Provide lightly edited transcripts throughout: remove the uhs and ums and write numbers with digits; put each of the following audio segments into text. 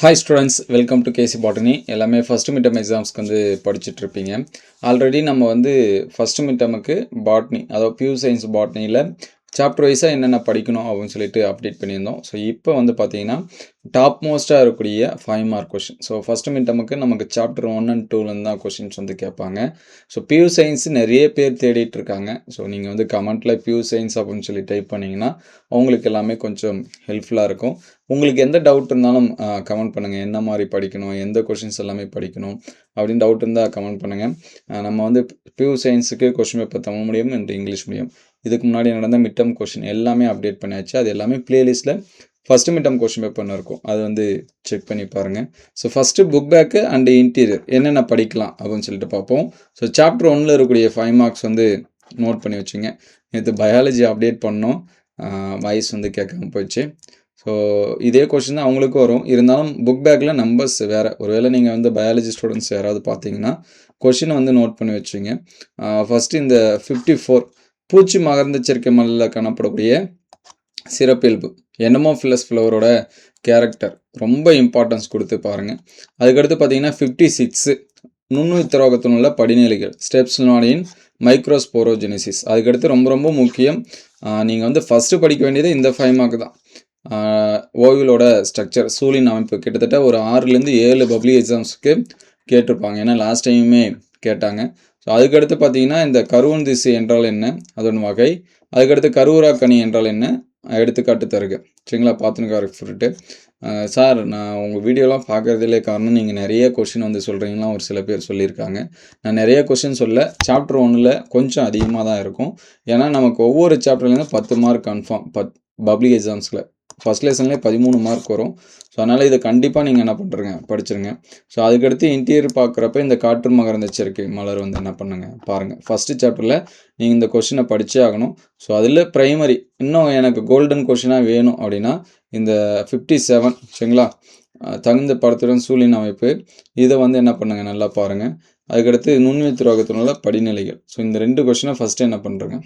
Hi students, welcome to KC Botany. எல்லாமே first midterm எக்ஸாம்ஸ்க்கு வந்து படிச்சுட்டு இருப்பீங்க. ஆல்ரெடி நம்ம வந்து ஃபர்ஸ்ட் மிட்டமுக்கு பாட்னி, அதாவது பியூர் சயின்ஸ் பாட்னியில் சாப்டர் வைஸாக என்னென்ன படிக்கணும் அப்படின்னு சொல்லிட்டு அப்டேட் பண்ணியிருந்தோம். ஸோ இப்போ வந்து பார்த்தீங்கன்னா டாப் மோஸ்ட்டாக இருக்கக்கூடிய 5 மார்க் கொஷின். ஸோ ஃபர்ஸ்ட் மிட்டமுக்கு நமக்கு சாப்டர் 1 and 2லேருந்து தான் கொஷின்ஸ் வந்து கேட்பாங்க. ஸோ பியூர் சயின்ஸ் நிறைய பேர் தேடிட்டு இருக்காங்க. ஸோ நீங்கள் வந்து கமெண்ட்டில் பியூர் சயின்ஸ் அப்படின்னு சொல்லி டைப் பண்ணிங்கன்னா அவங்களுக்கு எல்லாமே கொஞ்சம் ஹெல்ப்ஃபுல்லாக இருக்கும். உங்களுக்கு எந்த டவுட் இருந்தாலும் கமெண்ட் பண்ணுங்கள். என்ன மாதிரி படிக்கணும், எந்த கொஷின்ஸ் எல்லாமே படிக்கணும் அப்படின்னு டவுட் இருந்தால் கமெண்ட் பண்ணுங்கள். நம்ம வந்து பியூர் சயின்ஸுக்கு question paper Tamil medium and English medium இதுக்கு முன்னாடி நடந்த மிட்டம் கொஷின் எல்லாமே அப்டேட் பண்ணியாச்சு. அது எல்லாமே பிளேலிஸ்ட்டில் ஃபஸ்ட்டு மிட்டம் கொஷின் பேப்பர்னு இருக்கும். அது வந்து செக் பண்ணி பாருங்கள். So first book bag and interior என்னென்ன படிக்கலாம் அப்படின்னு சொல்லிட்டு பார்ப்போம். ஸோ சாப்டர் 1ல் இருக்கக்கூடிய 5 மார்க்ஸ் வந்து நோட் பண்ணி வச்சுங்க. நேற்று பயாலஜி அப்டேட் பண்ணோம், வாய்ஸ் வந்து கேட்காம போயிடுச்சு. ஸோ இதே கொஷின் தான் அவங்களுக்கும் வரும். இருந்தாலும் புக் பேக்கில் நம்பர்ஸ் வேறு. ஒருவேளை நீங்கள் வந்து பயாலஜி ஸ்டூடெண்ட்ஸ் யாராவது பார்த்தீங்கன்னா கொஷினை வந்து நோட் பண்ணி வச்சுங்க. ஃபஸ்ட்டு இந்த 54 பூச்சி மகர்ந்த சேர்க்கை மலையில் காணப்படக்கூடிய சிறப்பியல்பு எனமோஃபிலஸ் ஃப்ளவரோட கேரக்டர் ரொம்ப இம்பார்ட்டன்ஸ் கொடுத்து பாருங்கள். அதுக்கடுத்து பார்த்தீங்கன்னா 56 நுண்ணுயிர் உள்ள படிநிலைகள் ஸ்டெப்ஸ் நாடின் மைக்ரோஸ்போரோஜெனிசிஸ். அதுக்கடுத்து ரொம்ப ரொம்ப முக்கியம், நீங்கள் வந்து ஃபஸ்ட்டு படிக்க வேண்டியது இந்த 5 மார்க் தான். ஓவிலோட ஸ்ட்ரக்சர் சூழின் அமைப்பு கிட்டத்தட்ட ஒரு 6லேருந்து 7 பப்ளிக் எக்ஸாம்ஸுக்கு கேட்டிருப்பாங்க. ஏன்னா லாஸ்ட் டைமுமே கேட்டாங்க. ஸோ அதுக்கடுத்து பார்த்தீங்கன்னா இந்த கருவன் திசை என்றால் என்ன, அதன் வகை. அதுக்கடுத்து கருவுரா கனி என்றால் என்ன, எடுத்துக்காட்டு தருக. சரிங்களா, பார்த்துனுக்காரு ஃப்ரூட்டு. சார், நான் உங்கள் வீடியோலாம் பார்க்குறதுலே காரணம் நீங்கள் நிறைய கொஷின் வந்து சொல்கிறீங்களாம் ஒரு சில பேர் சொல்லியிருக்காங்க. நான் நிறைய கொஷின் சொல்ல, சாப்டர் 1ல் கொஞ்சம் அதிகமாக தான் இருக்கும். ஏன்னா நமக்கு ஒவ்வொரு சாப்டர்லேருந்து 10 மார்க் கன்ஃபார்ம் பப்ளிக் எக்ஸாம்ஸில். ஃபஸ்ட் லெசன்லேயே 13 மார்க் வரும். ஸோ அதனால் இதை கண்டிப்பாக நீங்கள் என்ன பண்ணுறங்க, படிச்சிருங்க. ஸோ அதுக்கடுத்து இன்டீரியர் பார்க்குறப்ப இந்த காற்று மகரந்த சேர்க்கை மலர் வந்து என்ன பண்ணுங்கள் பாருங்கள். ஃபஸ்ட்டு சாப்டரில் நீங்கள் இந்த கொஷினை படித்தே ஆகணும். ஸோ அதில் ப்ரைமரி இன்னும் எனக்கு கோல்டன் கொஷினாக வேணும் அப்படின்னா இந்த 57 சரிங்களா, தகுந்த படத்துடன் சூழின் அமைப்பு, இதை வந்து என்ன பண்ணுங்கள் நல்லா பாருங்கள். அதுக்கடுத்து நுண்ணுயிர் துரோகத்தினுள்ள படிநிலைகள். ஸோ இந்த 2 கொஷினை ஃபஸ்ட்டு என்ன பண்ணுறங்க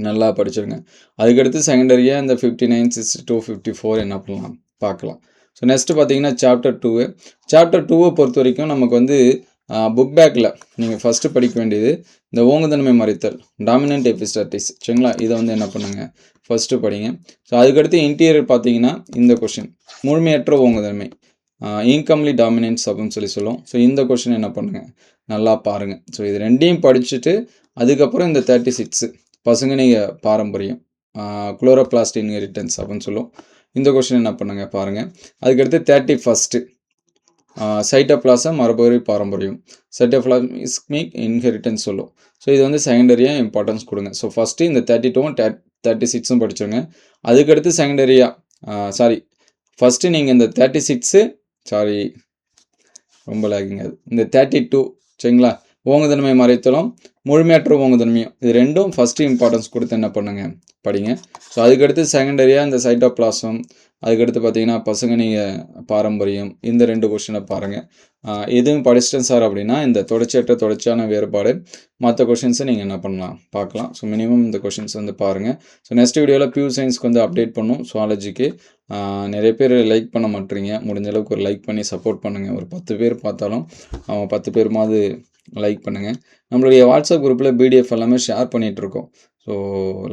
நல்லா படிச்சிருங்க. அதுக்கடுத்து செகண்டரியாக இந்த 59, 62, 54 என்ன பண்ணலாம் பார்க்கலாம். ஸோ நெக்ஸ்ட்டு பார்த்தீங்கன்னா சாப்டர் 2. சாப்டர் 2வை பொறுத்த வரைக்கும் நமக்கு வந்து புக் பேக்கில் நீங்கள் ஃபஸ்ட்டு படிக்க வேண்டியது இந்த ஓங்குதன்மை மறைத்தல் டாமினன்ட் எபிஸ்டாட்டிஸ். சரிங்களா, இதை வந்து என்ன பண்ணுங்கள் ஃபஸ்ட்டு படிங்க. ஸோ அதுக்கடுத்து இன்டீரியர் பார்த்தீங்கன்னா இந்த கொஷின் முழுமையற்ற ஓங்குதன்மை இன்கம்ப்ளீட் டாமினன்ஸ் அப்படின்னு சொல்லுவோம். ஸோ இந்த கொஷின் என்ன பண்ணுங்கள் நல்லா பாருங்கள். ஸோ இது ரெண்டையும் படிச்சுட்டு அதுக்கப்புறம் இந்த 36 பசுங்கனிக பாரம்பரியம் குளோரோபிளாஸ்ட் இன்ஹெரிட்டன்ஸ் அப்படின்னு சொல்லுவோம். இந்த கொஷின் என்ன பண்ணுங்க பாருங்கள். அதுக்கடுத்து 31 சைட்டோபிளாசம் மரபுவழி பாரம்பரியம் சைட்டோபிளாஸ்மிக் இன்ஹெரிட்டன்ஸ் சொல்லும். ஸோ இது வந்து செகண்டரியாக இம்பார்ட்டன்ஸ் கொடுங்க. ஸோ ஃபஸ்ட்டு இந்த 32ம் 36ம் படிச்சுங்க. அதுக்கடுத்து செகண்டரியாக ஃபஸ்ட்டு நீங்கள் இந்த 36 ரொம்ப லேகிங் அது இந்த 32 சரிங்களா, ஓங்குதன்மை மறைத்தலும் முழுமையற்ற ஓங்குதன்மையும், இது ரெண்டும் ஃபஸ்ட்டு இம்பார்ட்டன்ஸ் கொடுத்து என்ன பண்ணுங்க படிங்க. ஸோ அதுக்கடுத்து செகண்டரியாக இந்த சைட்டோபிளாசம், அதுக்கடுத்து பார்த்தீங்கன்னா பசுங்கனிக பாரம்பரியம், இந்த 2 கொஷினை பாருங்கள். எதுவும் படிச்சிட்டேன் சார் அப்படின்னா இந்த தொடர்ச்சியான வேறுபாடு மற்ற கொஷின்ஸை நீங்கள் என்ன பண்ணலாம் பார்க்கலாம். ஸோ மினிமம் இந்த கொஷின்ஸ் வந்து பாருங்கள். ஸோ நெக்ஸ்ட் வீடியோவில் பியூர் சயின்ஸ்க்கு வந்து அப்டேட் பண்ணும் சுவாலஜிக்கு. நிறைய பேர் லைக் பண்ண மாட்டீங்க. முடிஞ்ச அளவுக்கு ஒரு லைக் பண்ணி சப்போர்ட் பண்ணுங்கள். ஒரு 10 பேர் பார்த்தாலும் அவன் 10 பேருமாவது லைக் பண்ணுங்கள். நம்மளுடைய வாட்ஸ்அப் குரூப்பில் பிடிஎஃப் எல்லாமே ஷேர் பண்ணிகிட்ருக்கோம். ஸோ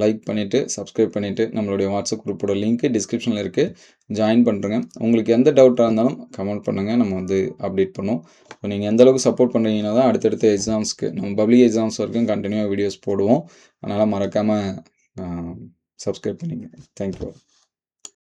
லைக் பண்ணிவிட்டு சப்ஸ்கிரைப் பண்ணிவிட்டு நம்மளுடைய வாட்ஸ்அப் குரூப்போட லிங்க்கு டிஸ்கிரிப்ஷனில் இருக்குது, ஜாயின் பண்ணுறேங்க. உங்களுக்கு எந்த டவுட்டாக இருந்தாலும் கமெண்ட் பண்ணுங்கள், நம்ம வந்து அப்டேட் பண்ணுவோம். ஸோ நீங்கள் எந்தளவுக்கு சப்போர்ட் பண்ணுறீங்கன்னா தான் அடுத்தடுத்த எக்ஸாம்ஸ்க்கு நம்ம பப்ளிக் எக்ஸாம்ஸ் வரைக்கும் கண்டினியூவாக வீடியோஸ் போடுவோம். அதனால் மறக்காமல் சப்ஸ்கிரைப் பண்ணிங்க. தேங்க்யூ.